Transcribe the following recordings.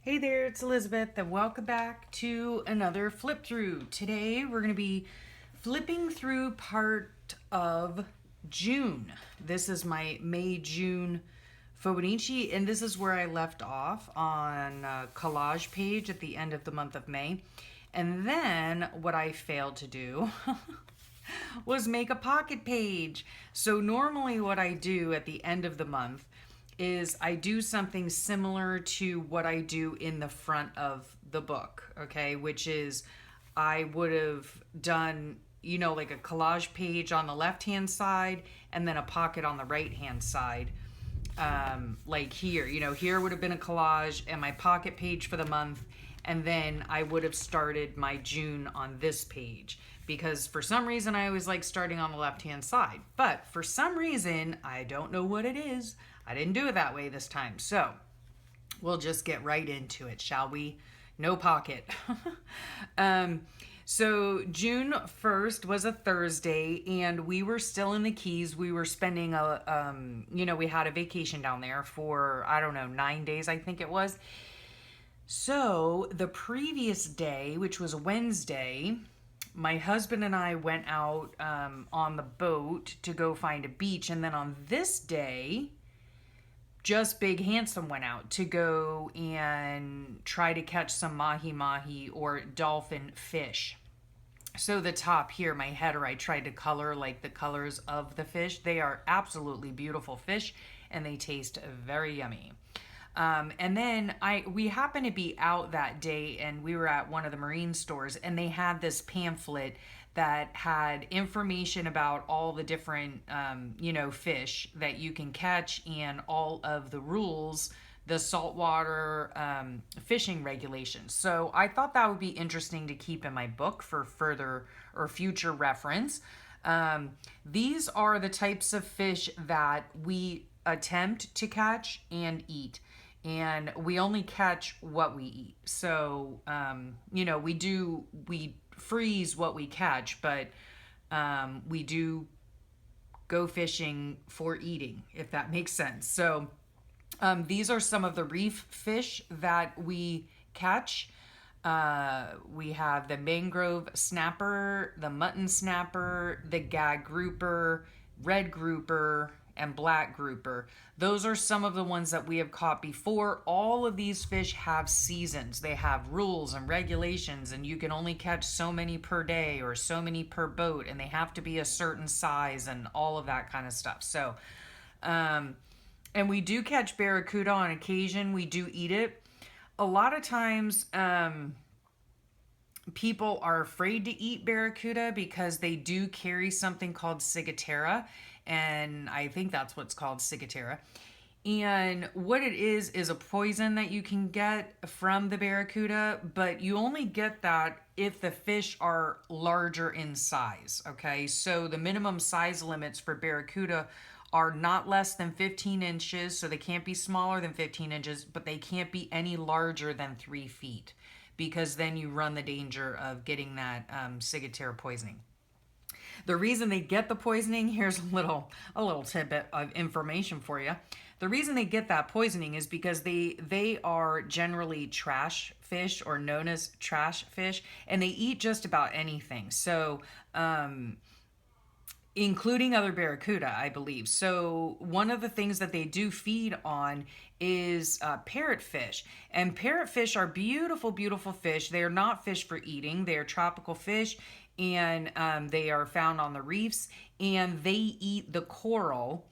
Hey there, it's Elizabeth, and welcome back to another flip through. Today we're going to be flipping through part of June. This is my May June Fibonacci, and this is where I left off on a collage page at the end of the month of May. And then what I failed to do was make a pocket page. So normally what I do at the end of the month is I do something similar to what I do in the front of the book, okay? Which is I would have done, like a collage page on the left-hand side and then a pocket on the right-hand side. Like here, here would have been a collage and my pocket page for the month, and then I would have started my June on this page because for some reason I always like starting on the left hand side, but for some reason I don't know what it is, I didn't do it that way this time. So we'll just get right into it, shall we? No pocket. So June 1st was a Thursday, and we were still in the Keys. We were spending we had a vacation down there for, I don't know, 9 days, I think it was. So the previous day, which was Wednesday, my husband and I went out on the boat to go find a beach. And then on this day, just Big Handsome went out to go and try to catch some mahi-mahi or dolphin fish. So the top here, my header, I tried to color like the colors of the fish. They are absolutely beautiful fish and they taste very yummy. And then we happened to be out that day and we were at one of the marine stores and they had this pamphlet that had information about all the different, fish that you can catch and all of the rules, the saltwater fishing regulations. So I thought that would be interesting to keep in my book for further or future reference. These are the types of fish that we attempt to catch and eat. And we only catch what we eat. So, we freeze what we catch, but we do go fishing for eating, if that makes sense. So, these are some of the reef fish that we catch. We have the mangrove snapper, the mutton snapper, the gag grouper, red grouper, and black grouper. Those are some of the ones that we have caught before. All of these fish have seasons. They have rules and regulations, and you can only catch so many per day or so many per boat, and they have to be a certain size and all of that kind of stuff. So, and we do catch barracuda on occasion. We do eat it. A lot of times, people are afraid to eat barracuda because they do carry something called ciguatera, and I think that's what's called ciguatera. And what it is a poison that you can get from the barracuda, but you only get that if the fish are larger in size, okay? So the minimum size limits for barracuda are not less than 15 inches, so they can't be smaller than 15 inches, but they can't be any larger than 3 feet, because then you run the danger of getting that ciguatera poisoning. The reason they get the poisoning, here's a little tidbit of information for you. The reason they get that poisoning is because they are generally trash fish, or known as trash fish, and they eat just about anything. So, including other barracuda, I believe. So one of the things that they do feed on is parrotfish. And parrotfish are beautiful, beautiful fish. They are not fish for eating. They are tropical fish, and they are found on the reefs. And they eat the coral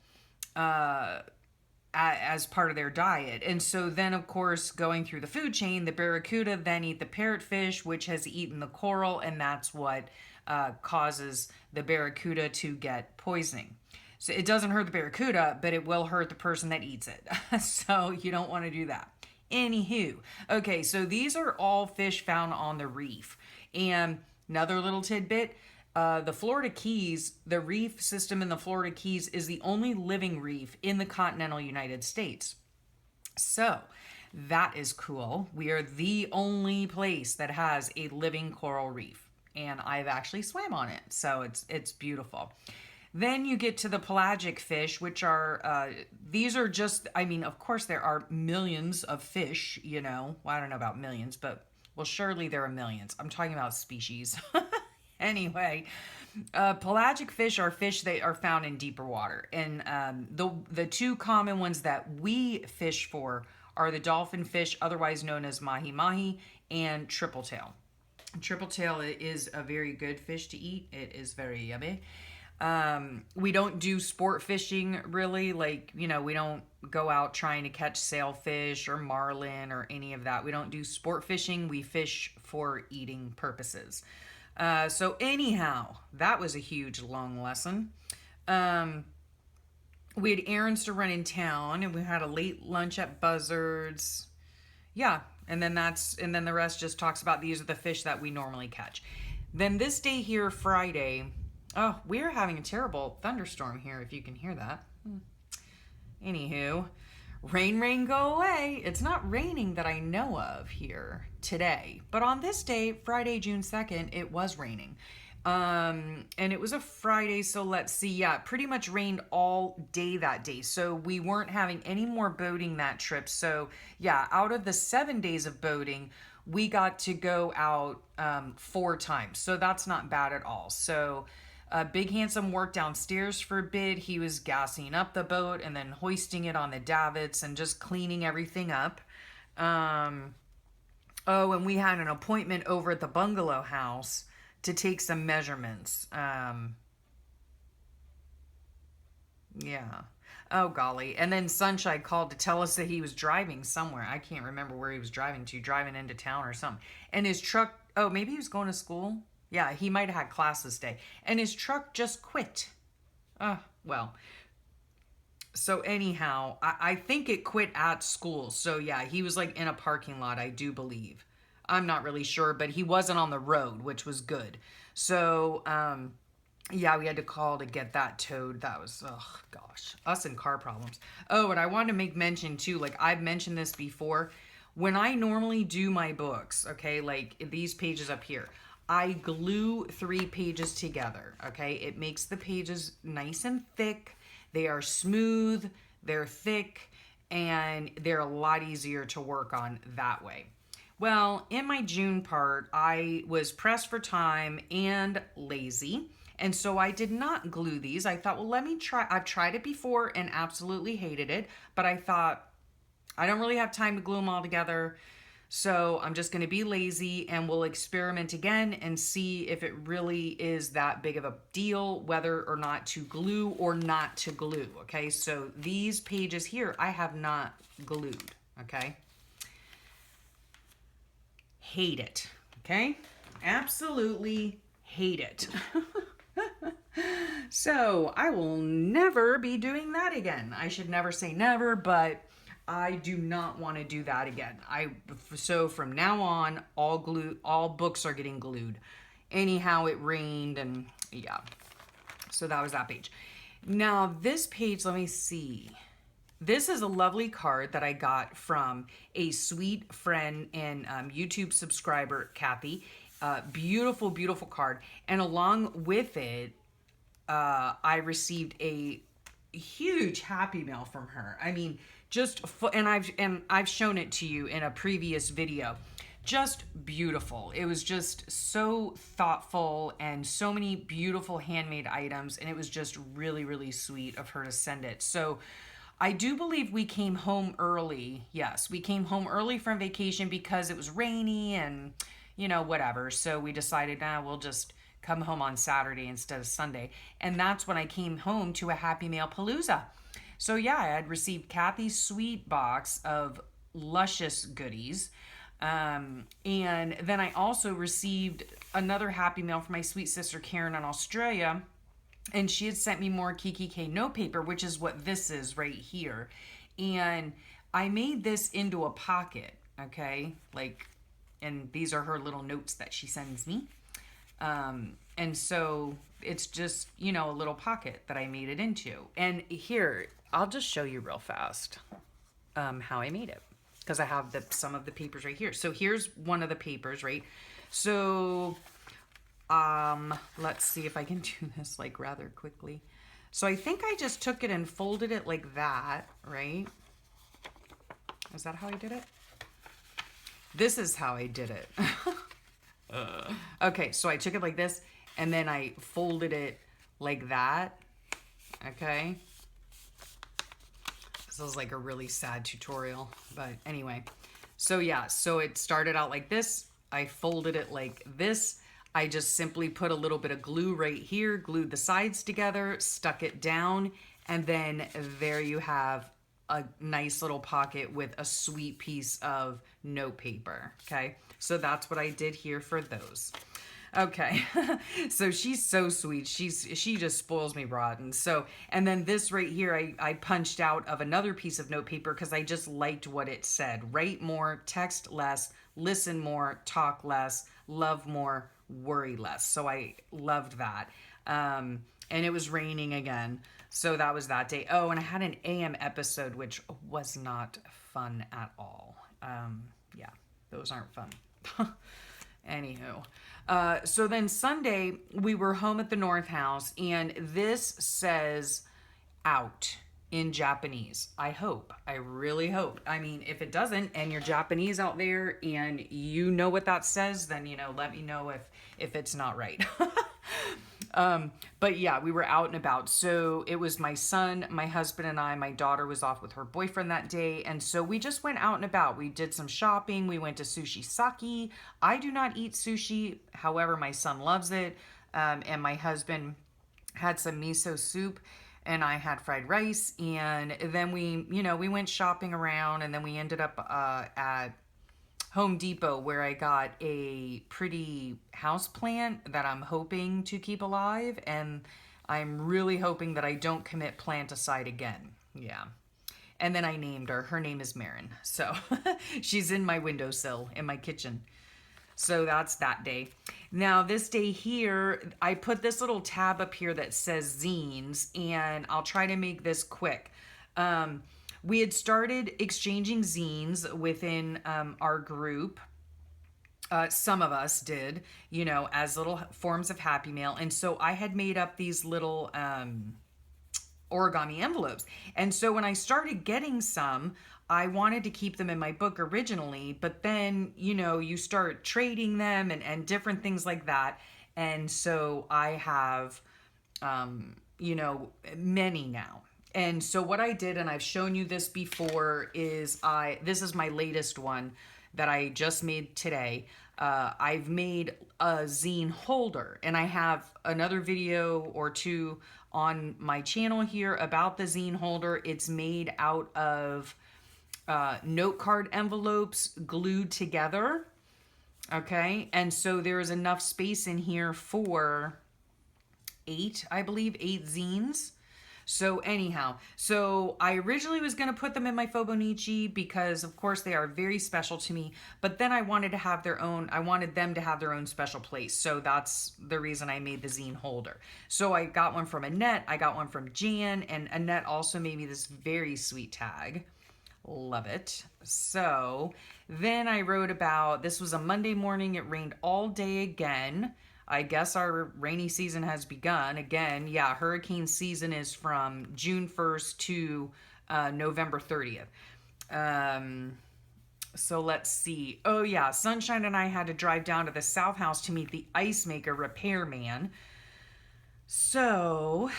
as part of their diet. And so then, of course, going through the food chain, the barracuda then eat the parrotfish, which has eaten the coral, and that's what causes the barracuda to get poisoning. So it doesn't hurt the barracuda, but it will hurt the person that eats it. So you don't want to do that. Anywho, okay, so these are all fish found on the reef. And another little tidbit, the Florida Keys, the reef system in the Florida Keys is the only living reef in the continental United States. So that is cool. We are the only place that has a living coral reef, and I've actually swam on it, so it's beautiful. Then you get to the pelagic fish, which are, these are just, I mean, of course there are millions of fish, you know. Well, I don't know about millions, but, well, surely there are millions. I'm talking about species. Anyway, pelagic fish are fish that are found in deeper water. And the two common ones that we fish for are the dolphin fish, otherwise known as mahi-mahi, and triple tail. Triple tail is a very good fish to eat. It is very yummy. We don't do sport fishing really, like, you know, we don't go out trying to catch sailfish or marlin or any of that. We don't do sport fishing. We fish for eating purposes. So anyhow, that was a huge long lesson. We had errands to run in town, and we had a late lunch at Buzzards. Yeah, and then the rest just talks about these are the fish that we normally catch. Then this day here, Friday, oh, we're having a terrible thunderstorm here, if you can hear that. Anywho, rain, go away. It's not raining that I know of here today. But on this day, Friday, June 2nd, it was raining. And it was a Friday, so let's see. Yeah, it pretty much rained all day that day. So we weren't having any more boating that trip. So yeah, out of the 7 days of boating, we got to go out 4 times. So that's not bad at all. So Big Handsome worked downstairs for a bit. He was gassing up the boat and then hoisting it on the davits and just cleaning everything up. Oh, and we had an appointment over at the bungalow house to take some measurements. Yeah. Oh, golly. And then Sunshine called to tell us that he was driving somewhere. I can't remember where he was driving to, driving into town or something. And his truck, oh, maybe he was going to school? Yeah, he might have had class this day. And his truck just quit. Well. So anyhow, I think it quit at school. So yeah, he was like in a parking lot, I do believe. I'm not really sure, but he wasn't on the road, which was good. So, yeah, we had to call to get that towed. That was, oh gosh, us and car problems. Oh, and I wanted to make mention too, like I've mentioned this before, when I normally do my books, okay, like these pages up here, I glue 3 pages together, okay? It makes the pages nice and thick. They are smooth, they're thick, and they're a lot easier to work on that way. Well, in my June part, I was pressed for time and lazy, and so I did not glue these. I thought, well, let me try. I've tried it before and absolutely hated it, but I thought, I don't really have time to glue them all together, so I'm just going to be lazy and we'll experiment again and see if it really is that big of a deal, whether or not to glue or not to glue, okay? So these pages here, I have not glued, okay? Hate it, okay? Absolutely hate it. So I will never be doing that again. I should never say never, but I do not want to do that again. So from now on, all books are getting glued. Anyhow, it rained and yeah. So that was that page. Now this page, let me see. This is a lovely card that I got from a sweet friend and YouTube subscriber, Kathy. Beautiful, beautiful card. And along with it, I received a huge Happy Mail from her. I mean, and I've shown it to you in a previous video. Just beautiful. It was just so thoughtful and so many beautiful handmade items, and it was just really, really sweet of her to send it. So I do believe we came home early. Yes, we came home early from vacation because it was rainy and, you know, whatever. So we decided, we'll just come home on Saturday instead of Sunday. And that's when I came home to a Happy Mail Palooza. So yeah, I had received Kathy's sweet box of luscious goodies. And then I also received another Happy Mail from my sweet sister Karen in Australia. And she had sent me more Kiki K note paper, which is what this is right here. And I made this into a pocket, okay? And these are her little notes that she sends me. And so it's just, you know, a little pocket that I made it into. And here, I'll just show you real fast how I made it. Because I have some of the papers right here. So here's one of the papers, right? So let's see if I can do this like rather quickly. So I think I just took it and folded it like that, right? Is that how I did it? This is how I did it. Okay, so I took it like this, and then I folded it like that. Okay. This is like a really sad tutorial, but anyway. So yeah, so it started out like this. I folded it like this. I just simply put a little bit of glue right here, glued the sides together, stuck it down, and then there you have a nice little pocket with a sweet piece of note paper. Okay, so that's what I did here for those. Okay, so she's so sweet. She just spoils me rotten. So, and then this right here, I punched out of another piece of note paper because I just liked what it said. Write more, text less, listen more, talk less, love more, worry less. So I loved that. And it was raining again. So that was that day. Oh, and I had an AM episode, which was not fun at all. Yeah, those aren't fun. Anywho, so then Sunday we were home at the North House, and this says out in Japanese. I hope. I really hope. I mean, if it doesn't, and you're Japanese out there and you know what that says, then, you know, let me know if it's not right. But yeah, we were out and about. So it was my son, my husband, and I. My daughter was off with her boyfriend that day. And so we just went out and about. We did some shopping. We went to Sushi Saki. I do not eat sushi. However, my son loves it. And my husband had some miso soup, and I had fried rice. And then we went shopping around, and then we ended up at Home Depot, where I got a pretty house plant that I'm hoping to keep alive, and I'm really hoping that I don't commit planticide again. Yeah. And then I named her. Her name is Marin. So she's in my windowsill in my kitchen. So that's that day. Now this day here, I put this little tab up here that says zines, and I'll try to make this quick. We had started exchanging zines within our group. Some of us did, you know, as little forms of Happy Mail. And so I had made up these little origami envelopes. And so when I started getting some, I wanted to keep them in my book originally, but then, you know, you start trading them and different things like that. And so I have, you know, many now. And so what I did, and I've shown you this before, is this is my latest one that I just made today. I've made a zine holder, and I have another video or two on my channel here about the zine holder. It's made out of note card envelopes glued together. Okay, and so there is enough space in here for 8 zines. So anyhow, so I originally was going to put them in my Fobonichi because of course they are very special to me, but then I wanted to have I wanted them to have their own special place. So that's the reason I made the zine holder. So I got one from Annette, I got one from Jan, and Annette also made me this very sweet tag. Love it. So then I wrote about, this was a Monday morning, it rained all day again. I guess our rainy season has begun again. Yeah, hurricane season is from June 1st to November 30th. So let's see. Oh yeah, Sunshine and I had to drive down to the South House to meet the ice maker repairman. So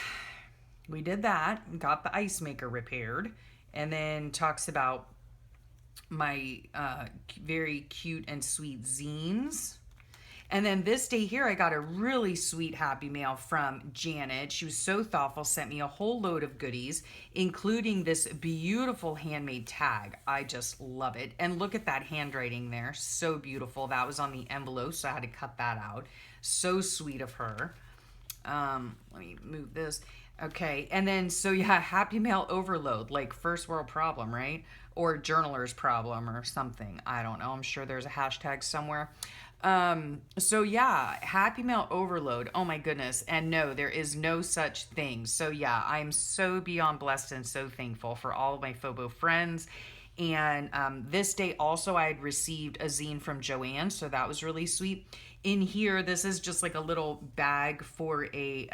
we did that, got the ice maker repaired, and then talks about my very cute and sweet zines. And then this day here, I got a really sweet Happy Mail from Janet. She was so thoughtful, sent me a whole load of goodies, including this beautiful handmade tag. I just love it. And look at that handwriting there. So beautiful. That was on the envelope, so I had to cut that out. So sweet of her. Let me move this. Okay, and then, so yeah, Happy Mail overload, like first world problem, right? Or journaler's problem or something. I don't know. I'm sure there's a hashtag somewhere. So yeah, Happy Mail overload. Oh my goodness. And no, there is no such thing. So yeah, I'm so beyond blessed and so thankful for all of my Phobo friends. And this day also I had received a zine from Joanne, so that was really sweet. In here, this is just like a little bag for a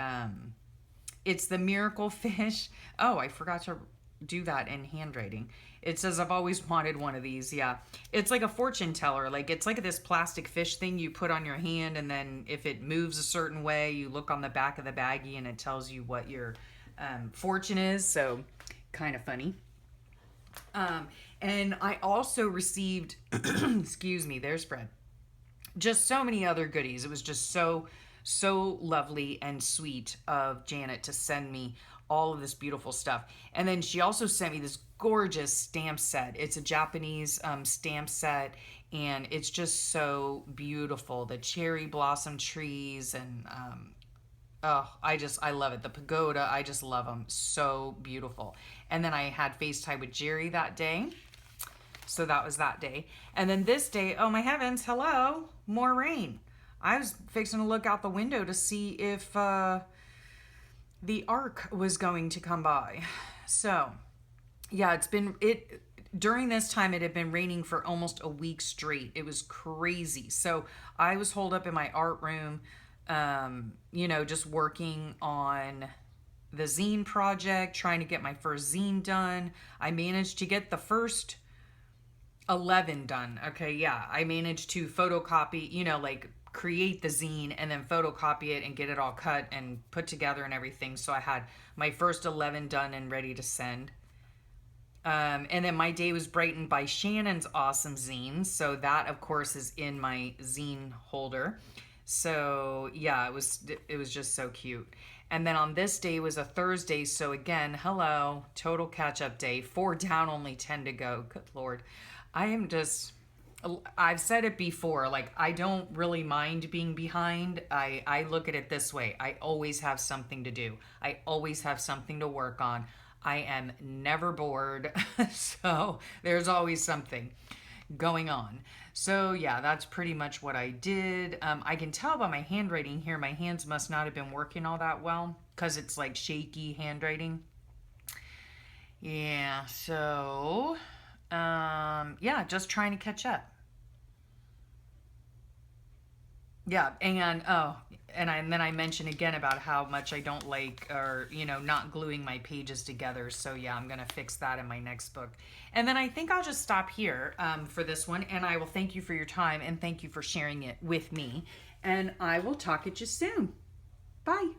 It's the miracle fish. Oh, I forgot to do that in handwriting. It says I've always wanted one of these. Yeah. It's like a fortune teller. Like it's like this plastic fish thing you put on your hand, and then if it moves a certain way, you look on the back of the baggie and it tells you what your fortune is. So kind of funny. And I also received, excuse me, there's Fred. Just so many other goodies. It was just so lovely and sweet of Janet to send me all of this beautiful stuff. And then she also sent me this gorgeous stamp set. It's a Japanese stamp set, and it's just so beautiful. The cherry blossom trees and oh, I love it. The pagoda, I just love them. So beautiful. And then I had FaceTime with Jerry that day. So that was that day. And then this day, oh my heavens, hello, more rain. I was fixing to look out the window to see if the ark was going to come by. So, yeah, during this time it had been raining for almost a week straight. It was crazy. So, I was holed up in my art room, just working on the zine project, trying to get my first zine done. I managed to get the first 11 done. Okay, yeah. I managed to photocopy, like create the zine and then photocopy it and get it all cut and put together and everything. So I had my first 11 done and ready to send. And then my day was brightened by Shannon's awesome zines. So that, of course, is in my zine holder. So yeah, it was just so cute. And then on this day was a Thursday. So again, hello, total catch up day. 4 down, only 10 to go. Good Lord. I've said it before, like I don't really mind being behind. I look at it this way. I always have something to do. I always have something to work on. I am never bored. So there's always something going on. So yeah, that's pretty much what I did. I can tell by my handwriting here, my hands must not have been working all that well because it's like shaky handwriting. Yeah, so yeah, just trying to catch up. Yeah, and then I mentioned again about how much I don't like, or not gluing my pages together. So yeah, I'm gonna fix that in my next book. And then I think I'll just stop here for this one, and I will thank you for your time and thank you for sharing it with me. And I will talk at you soon. Bye.